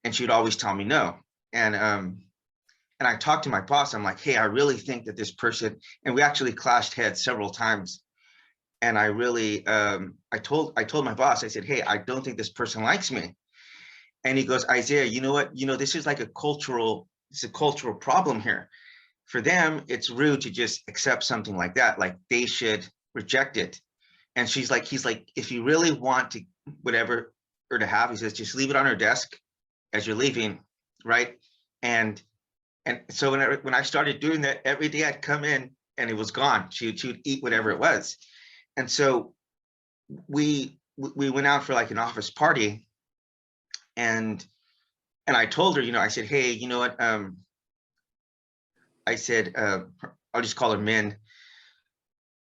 and she'd always tell me no. And I talked to my boss. I'm like, hey, I really think that this person, and we actually clashed heads several times. And I really, I told my boss, I said, hey, I don't think this person likes me. And he goes, Isaiah, you know what? This is like a cultural problem here. For them, it's rude to just accept something like that. Like they should reject it. And he's like, if you really want to, whatever her to have, he says, just leave it on her desk as you're leaving, right? And so when I started doing that, every day I'd come in and it was gone. She would eat whatever it was. And so we went out for like an office party, and I told her, I said, hey, you know what? I said, I'll just call her Min.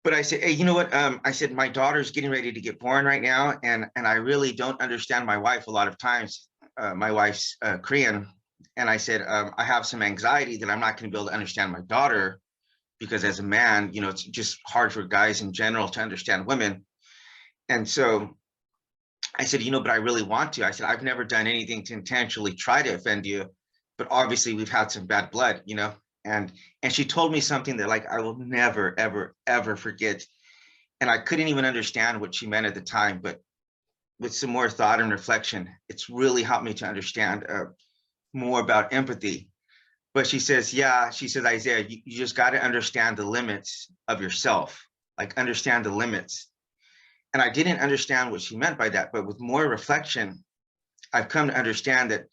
But I said, hey, you know what? I said, my daughter's getting ready to get born right now, and I really don't understand my wife a lot of times. My wife's Korean. And I said, I have some anxiety that I'm not going to be able to understand my daughter, because as a man, it's just hard for guys in general to understand women. And so I said, but I really want to. I said, I've never done anything to intentionally try to offend you, but obviously we've had some bad blood, and she told me something that like I will never, ever, ever forget. And I couldn't even understand what she meant at the time, but with some more thought and reflection, it's really helped me to understand more about empathy. But she says, Isaiah, you just got to understand the limits of yourself, like understand the limits. And I didn't understand what she meant by that, but with more reflection, I've come to understand that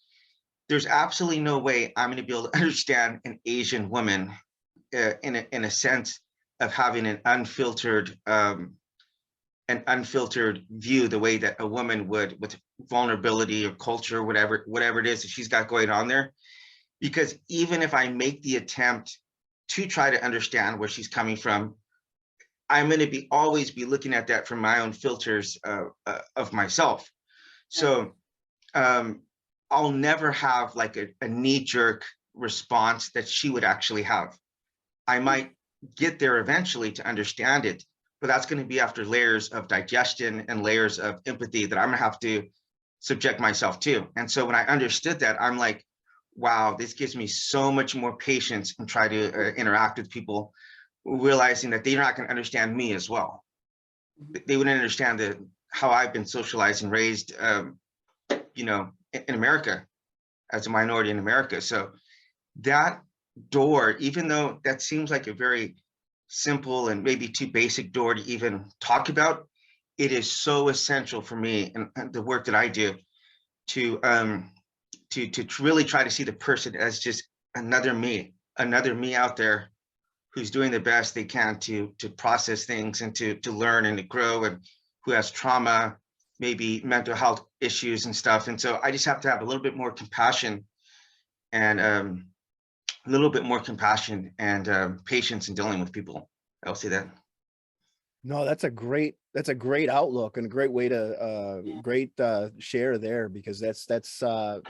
there's absolutely no way I'm going to be able to understand an Asian woman in a sense of having an unfiltered view, the way that a woman would, with vulnerability or culture, whatever it is that she's got going on there. Because even if I make the attempt to try to understand where she's coming from, I'm going to always be looking at that from my own filters of myself. So I'll never have like a knee-jerk response that she would actually have. I might get there eventually to understand it, but that's going to be after layers of digestion and layers of empathy that I'm going to have to subject myself to. And so when I understood that, I'm like, wow, this gives me so much more patience and try to interact with people, realizing that they're not going to understand me as well. They wouldn't understand how I've been socialized and raised, in America, as a minority in America. So that door, even though that seems like a very simple and maybe too basic door to even talk about, it is so essential for me and the work that I do to really try to see the person as just another me out there who's doing the best they can to process things and to learn and to grow, and who has trauma maybe mental health issues and stuff. And so I just have to have a little bit more compassion and a little bit more compassion and patience in dealing with people. I'll say that. No, that's a great outlook and a great way to share there, because that's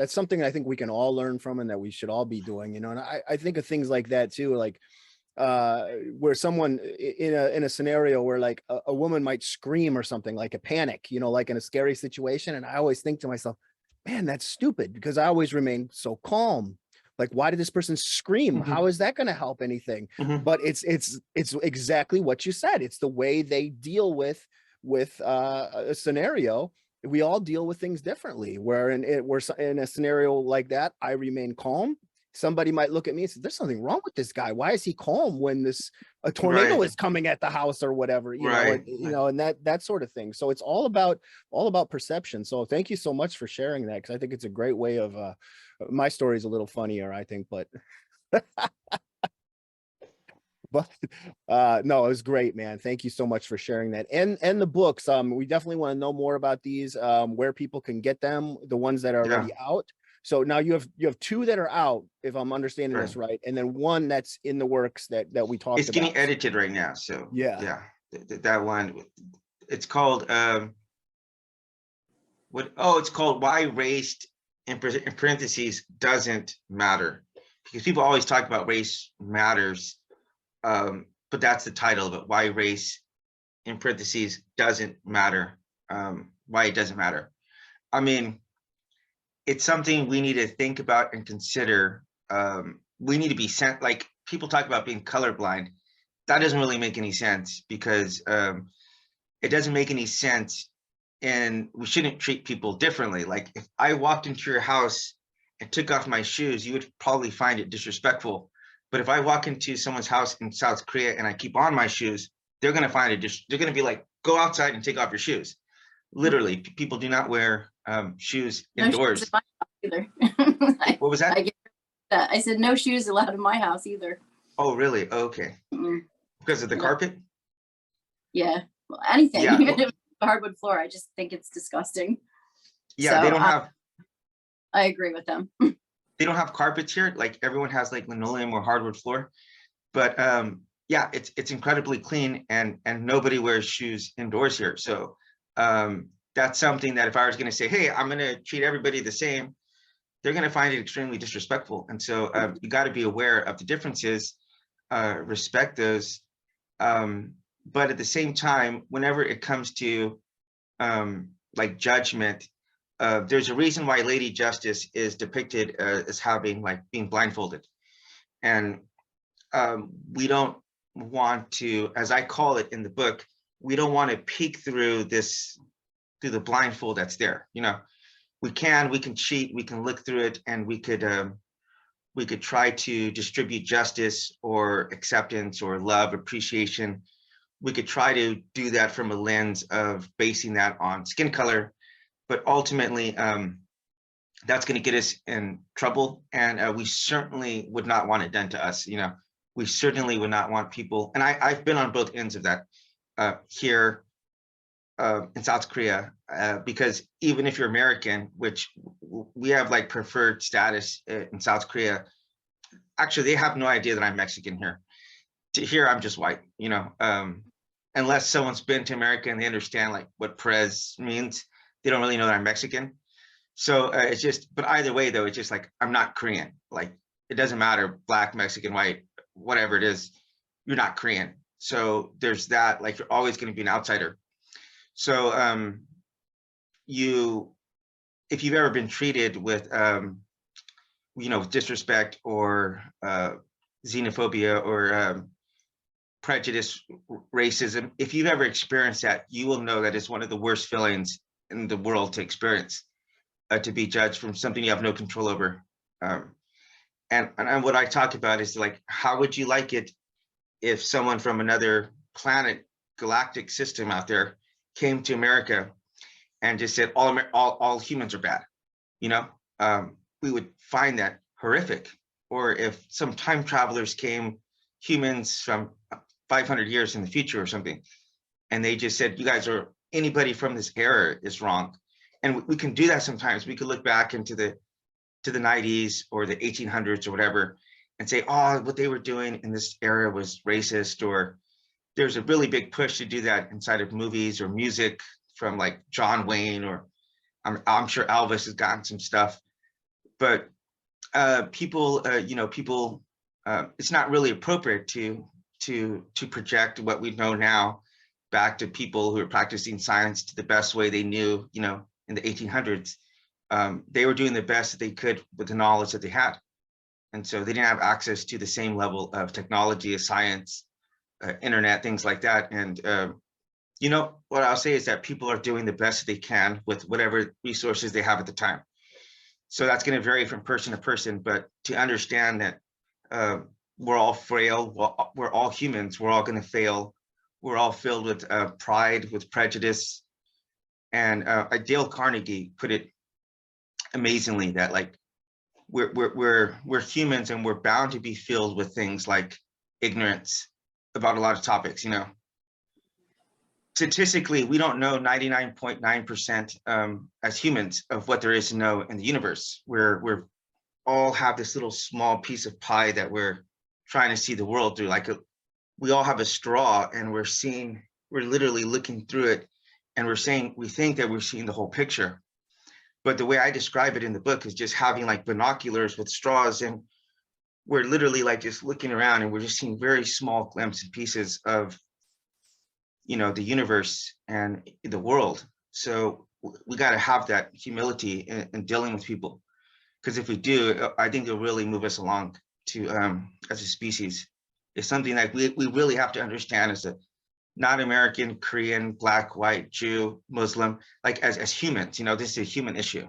something I think we can all learn from and that we should all be doing, and I think of things like that too, like where someone in a scenario where like a woman might scream or something, like a panic, like in a scary situation, and I always think to myself, man, that's stupid, because I always remain so calm. Like, why did this person scream? Mhm. How is that going to help anything? Mhm. But it's exactly what you said. It's the way they deal with a scenario. We all deal with things differently. Where we're in a scenario like that, I remain calm. Somebody might look at me and say, "There's something wrong with this guy. Why is he calm when a tornado Right. is coming at the house or whatever?" Right. And that sort of thing. So it's all about perception. So thank you so much for sharing that, because I think it's a great way of. My story is a little funnier, I think, but no, it was great, man. Thank you so much for sharing that. And the books, we definitely want to know more about these, where people can get them, the ones that are already out. So now you have two that are out, if I'm understanding this right, and then one that's in the works that we talked about. It's getting edited right now. So yeah, that one, it's called it's called Why Race in parentheses Doesn't Matter, because people always talk about race matters, but that's the title of it. Why race in parentheses doesn't matter. Why it doesn't matter. I mean, it's something we need to think about and consider. We need to be sent, like people talk about being colorblind. That doesn't really make any sense, because it doesn't make any sense, and we shouldn't treat people differently. Like if I walked into your house and took off my shoes, you would probably find it disrespectful. But if I walk into someone's house in South Korea and I keep on my shoes, they're going to find it. They're going to be like, "Go outside and take off your shoes." Literally, people do not wear shoes indoors. No shoes in my house either. What was that? I said no shoes allowed in my house either. Oh, really? Okay. Because of the carpet? Yeah. Well, anything. Yeah, Even if it's a hardwood floor, I just think it's disgusting. Yeah, so they don't have. I agree with them. They don't have carpets here. Like everyone has like linoleum or hardwood floor. But yeah, it's incredibly clean, and nobody wears shoes indoors here. So that's something that if I was going to say, "Hey, I'm going to treat everybody the same," they're going to find it extremely disrespectful. And so you got to be aware of the differences, respect those. But at the same time, whenever it comes to like judgment, there's a reason why Lady Justice is depicted as having like being blindfolded. And we don't want to, as I call it in the book, we don't want to peek through the blindfold that's there. We can cheat, we can look through it, and we could try to distribute justice or acceptance or love, appreciation. We could try to do that from a lens of basing that on skin color, but ultimately that's going to get us in trouble, and we certainly would not want it done to us. We certainly would not want people, and I've been on both ends of that here in South Korea, because even if you're American, which we have like preferred status in South Korea, actually they have no idea that I'm Mexican here. Here I'm just white, unless someone's been to America and they understand like what Perez means, they don't really know that I'm Mexican. So it's just, but either way though, it's just like, I'm not Korean. Like it doesn't matter, black, Mexican, white, whatever it is, you're not Korean. So there's that, like you're always going to be an outsider. So if you've ever been treated with disrespect or xenophobia or prejudice, racism, if you've ever experienced that, you will know that it's one of the worst feelings in the world to experience, to be judged from something you have no control over. And what I talk about is like, how would you like it if someone from another planet, galactic system out there came to America and just said all humans are bad? We would find that horrific. Or if some time travelers came, humans from 500 years in the future or something, and they just said, "You guys are anybody from this era is wrong. And we can do that sometimes. We could look back into the 90s or the 1800s or whatever and say, oh, what they were doing in this era was racist, or there's a really big push to do that inside of movies or music from like John Wayne, or I'm sure Elvis has gotten some stuff, but people, it's not really appropriate to project what we know now back to people who are practicing science to the best way they knew, in the 1800s. They were doing the best that they could with the knowledge that they had. And so they didn't have access to the same level of technology, science, internet, things like that. And, what I'll say is that people are doing the best they can with whatever resources they have at the time. So that's going to vary from person to person, but to understand that we're all frail, we're all humans, we're all going to fail. We're all filled with pride, with prejudice. And Dale Carnegie put it amazingly that like we're humans, and we're bound to be filled with things like ignorance about a lot of topics. Statistically, we don't know 99.9% as humans of what there is to know in the universe. We're all have this little small piece of pie that we're trying to see the world through. Like we all have a straw, and we're literally looking through it, and we think that we're seeing the whole picture. But the way I describe it in the book is just having like binoculars with straws, and we're literally like just looking around, and we're just seeing very small glimpses and pieces of, the universe and the world. So we got to have that humility in dealing with people, because if we do, I think it'll really move us along to as a species. It's something that we really have to understand as a non-American, Korean, Black, white, Jew, Muslim, like as humans. This is a human issue.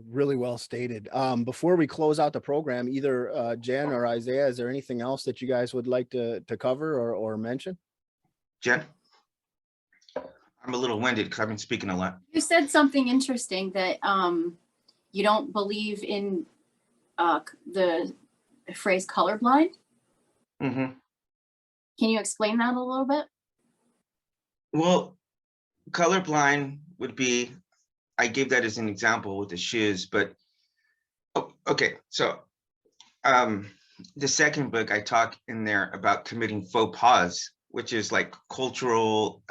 Really well stated. Before we close out the program, either Jenn or Isaiah, is there anything else that you guys would like to cover or mention? Jenn? I'm a little winded because I've been speaking a lot. You said something interesting that you don't believe in the phrase colorblind. Mm-hmm. Can you explain that a little bit? Well, colorblind would be, I gave that as an example with the shoes, but okay. So the second book, I talk in there about committing faux pas, which is like cultural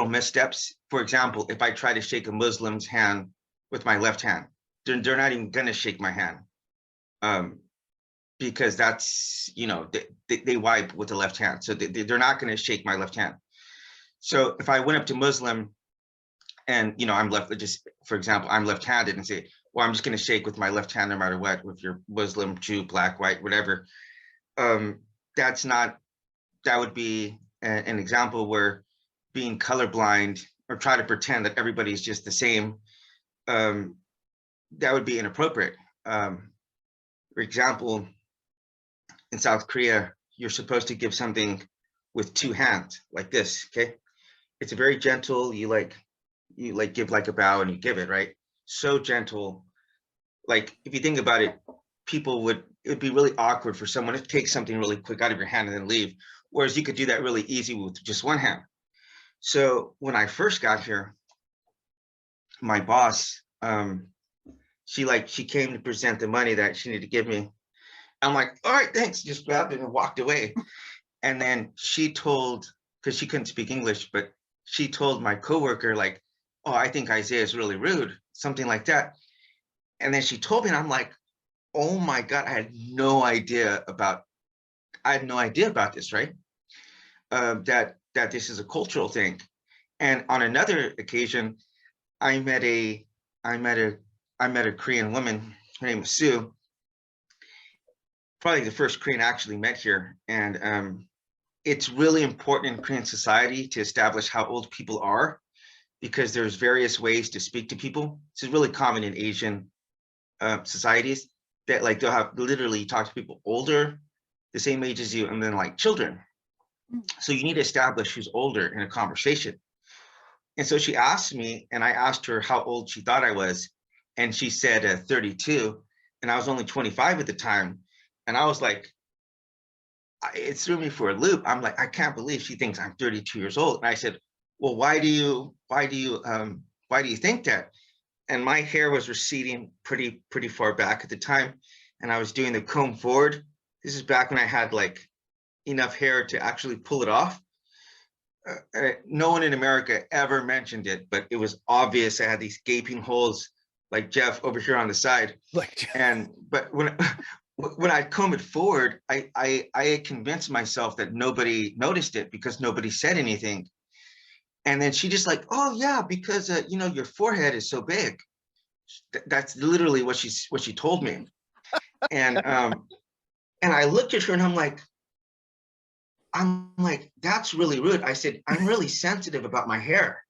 missteps. For example, if I try to shake a Muslim's hand with my left hand, they're not even gonna shake my hand, because that's, they wipe with the left hand, so they're not gonna shake my left hand. So if I went up to Muslim and I'm for example, I'm left-handed, and say, well, I'm just gonna shake with my left hand no matter what, with your Muslim, Jew, Black, white, whatever, that would be an example where being colorblind or try to pretend that everybody's just the same, that would be inappropriate. For example, in South Korea, you're supposed to give something with two hands like this, okay? It's a very gentle, you give like a bow and you give it, right? So gentle. Like if you think about it, it'd be really awkward for someone to take something really quick out of your hand and then leave. Whereas you could do that really easy with just one hand. So when I first got here, my boss, she came to present the money that she needed to give me. I'm like, all right, thanks. Just grabbed it and walked away. And then she told, because she couldn't speak English, but she told my coworker, like, oh, I think Isaiah is really rude, something like that. And then she told me, and I'm like, oh my God, I had no idea about this, right? That this is a cultural thing. And on another occasion, I met a Korean woman. Her name was Sue. Probably the first Korean I actually met here. And it's really important in Korean society to establish how old people are, because there's various ways to speak to people. This is really common in Asian societies, that like they'll have literally talk to people older, the same age as you, and then like children. So you need to establish who's older in a conversation. And so she asked me, and I asked her how old she thought I was. And she said 32, and I was only 25 at the time. And I was like, it threw me for a loop. I'm like, I can't believe she thinks I'm 32 years old. And I said, well, why do you think that? And my hair was receding pretty far back at the time, and I was doing the comb forward. This is back when I had like enough hair to actually pull it off. No one in America ever mentioned it, but it was obvious. I had these gaping holes, like Jeff over here on the side. But when I comb it forward, I had convinced myself that nobody noticed it because nobody said anything. And then she just like, oh yeah, because you know, your forehead is so big. That's literally what she told me. And I looked at her and I'm like, that's really rude. I said, I'm really sensitive about my hair.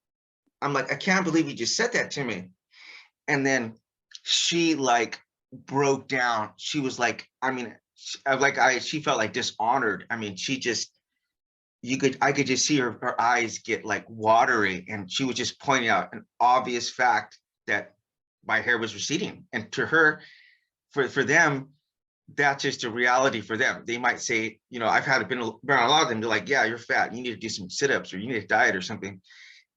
I'm like, I can't believe you just said that to me. And then she like broke down. She was like, I mean, she felt like dishonored. I mean, I could just see her eyes get like watery, and she was just pointing out an obvious fact that my hair was receding. And to her, for them, that's just a reality for them. They might say, you know, I've been around a lot of them. They're like, yeah, you're fat. You need to do some sit-ups, or you need to diet or something.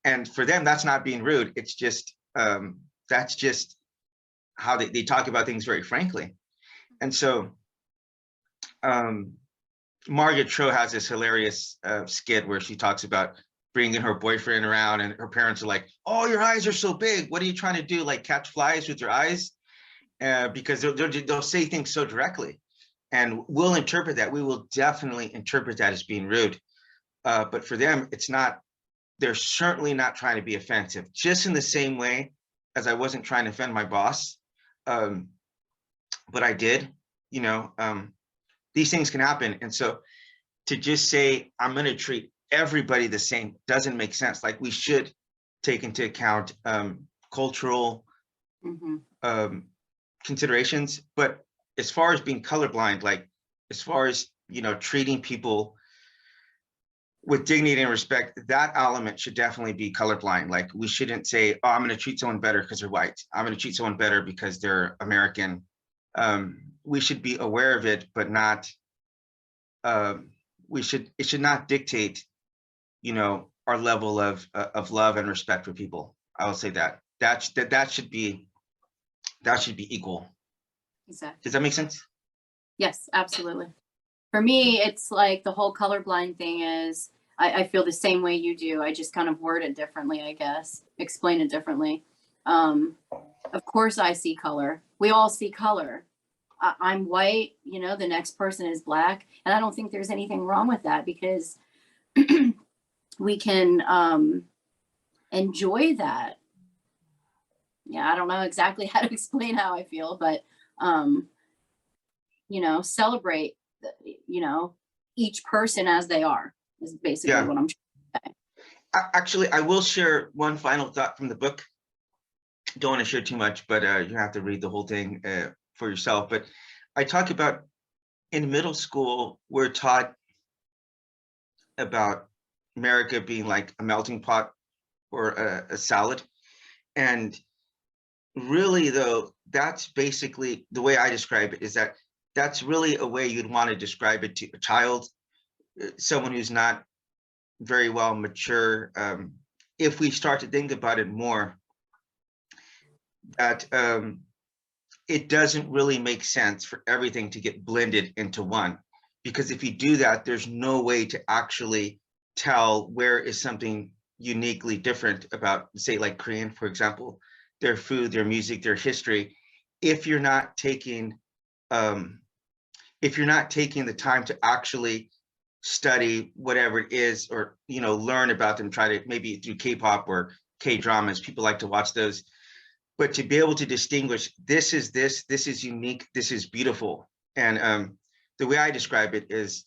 And for them, that's not being rude. It's just, that's just how they talk about things very frankly. And so Margaret Cho has this hilarious skit where she talks about bringing her boyfriend around, and her parents are like, oh, your eyes are so big. What are you trying to do? Like catch flies with your eyes? Because they'll say things so directly, and we'll interpret that. We will definitely interpret that as being rude. But for them, it's not. They're certainly not trying to be offensive, just in the same way as I wasn't trying to offend my boss. But I did, you know, these things can happen. And so to just say, I'm going to treat everybody the same doesn't make sense. Like, we should take into account cultural considerations. But as far as being colorblind, like as far as, you know, treating people with dignity and respect, that element should definitely be colorblind. Like, we shouldn't say, oh, I'm going to treat someone better because they're white. I'm going to treat someone better because they're American. We should be aware of it, but not, it should not dictate, you know, our level of love and respect for people. I will say that should be equal. Exactly. Does that make sense? Yes, absolutely. For me, it's like the whole colorblind thing is, I feel the same way you do. I just kind of word it differently, I guess, explain it differently. Of course I see color. We all see color. I'm white, you know, the next person is black. And I don't think there's anything wrong with that, because we can enjoy that. Yeah, I don't know exactly how to explain how I feel, but, you know, celebrate, you know, each person as they are is basically what I'm trying to say. Actually, I will share one final thought from the book. Don't want to share too much, but you have to read the whole thing for yourself. But I talk about, in middle school, we're taught about America being like a melting pot or a salad. And really, though, that's basically the way I describe it, is that that's really a way you'd want to describe it to a child, someone who's not very well mature. If we start to think about it more, that it doesn't really make sense for everything to get blended into one, because if you do that, there's no way to actually tell where is something uniquely different about, say, like Korean, for example, their food, their music, their history. If you're not taking the time to actually study whatever it is, or, you know, learn about them, try to, maybe through K-pop or K-dramas, people like to watch those, but to be able to distinguish, this is unique, this is beautiful. And the way I describe it is,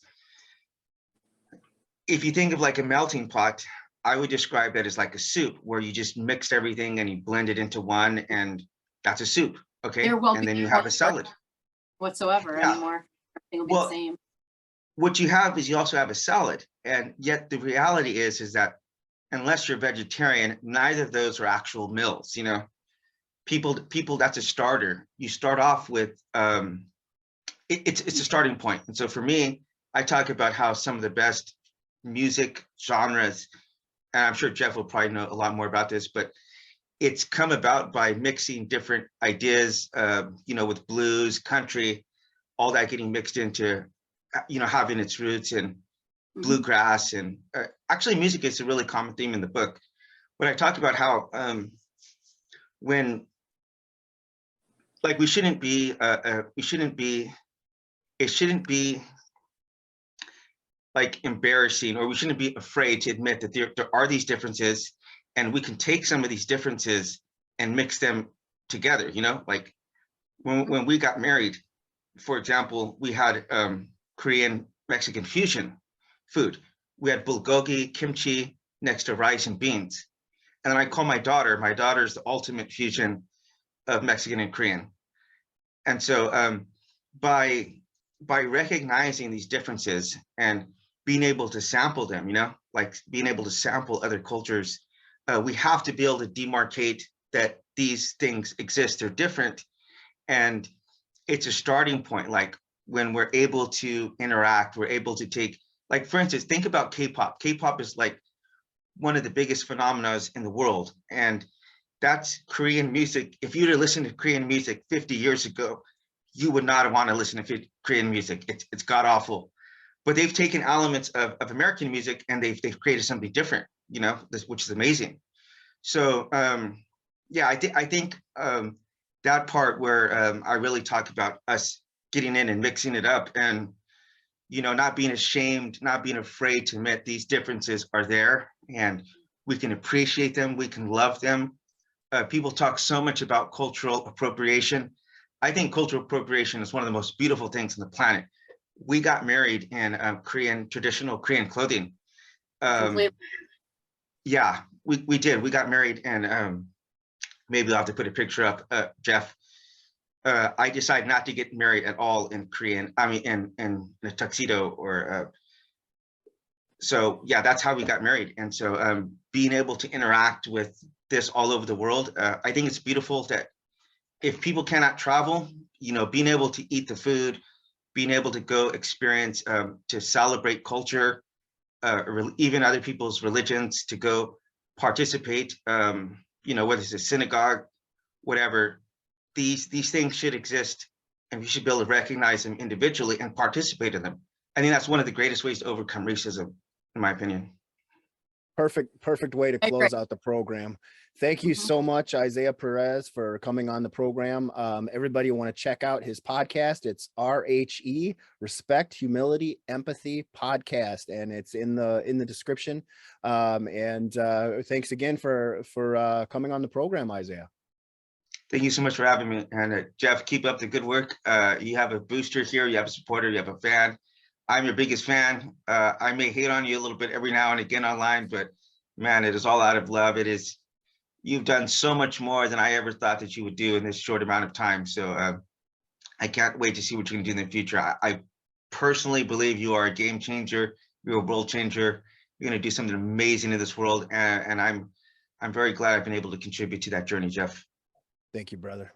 if you think of like a melting pot, I would describe that as like a soup, where you just mix everything and you blend it into one, and that's a soup. Okay. And then you have a salad. Whatsoever anymore. Everything will be the same. What you have is, you also have a salad. And yet the reality is that unless you're vegetarian, neither of those are actual meals. You know, people, that's a starter. You start off with, it's a starting point. And so for me, I talk about how some of the best music genres, and I'm sure Jeff will probably know a lot more about this, but it's come about by mixing different ideas, with blues, country, all that getting mixed into, having its roots in bluegrass. And actually music is a really common theme in the book. When I talk about how it shouldn't be like embarrassing, or we shouldn't be afraid to admit that there are these differences, and we can take some of these differences and mix them together. Like when we got married, for example, we had Korean Mexican fusion food. We had bulgogi, kimchi next to rice and beans. And then I call my daughter's the ultimate fusion of Mexican and Korean. And so by recognizing these differences and being able to sample them, like being able to sample other cultures, we have to be able to demarcate that these things exist, they're different. And it's a starting point. Like when we're able to interact, we're able to take, like, for instance, think about K-pop. K-pop is like one of the biggest phenomena in the world. And that's Korean music. If you were to listen to Korean music 50 years ago, you would not want to listen to Korean music. It's god awful. But they've taken elements of American music and they've created something different, which is amazing. So I think that part where I really talk about us getting in and mixing it up, and not being ashamed, not being afraid to admit these differences are there, and we can appreciate them, we can love them. People talk so much about cultural appropriation. I think cultural appropriation is one of the most beautiful things on the planet. We got married in traditional Korean clothing. Yeah, we did. We got married, and maybe I'll have to put a picture up, Jeff. I decided not to get married at all in Korean. I mean, in a tuxedo, or so yeah, that's how we got married. And so being able to interact with this all over the world, I think it's beautiful that if people cannot travel, being able to eat the food, being able to go experience, to celebrate culture, even other people's religions, to go participate, whether it's a synagogue, whatever, these things should exist, and we should be able to recognize them individually and participate in them. I think that's one of the greatest ways to overcome racism, in my opinion. Perfect way to close out the program. Thank you so much, Isaiah Perez, for coming on the program. Everybody want to check out his podcast. It's RHE, Respect, Humility, Empathy Podcast, and it's in the description. Thanks again for coming on the program, Isaiah. Thank you so much for having me. And Jeff, keep up the good work. You have a booster here, you have a supporter, you have a fan. I'm your biggest fan. I may hate on you a little bit every now and again online, but man, it is all out of love. You've done so much more than I ever thought that you would do in this short amount of time. So I can't wait to see what you can do in the future. I personally believe you are a game changer. You're a world changer. You're going to do something amazing in this world. And I'm very glad I've been able to contribute to that journey, Jeff. Thank you, brother.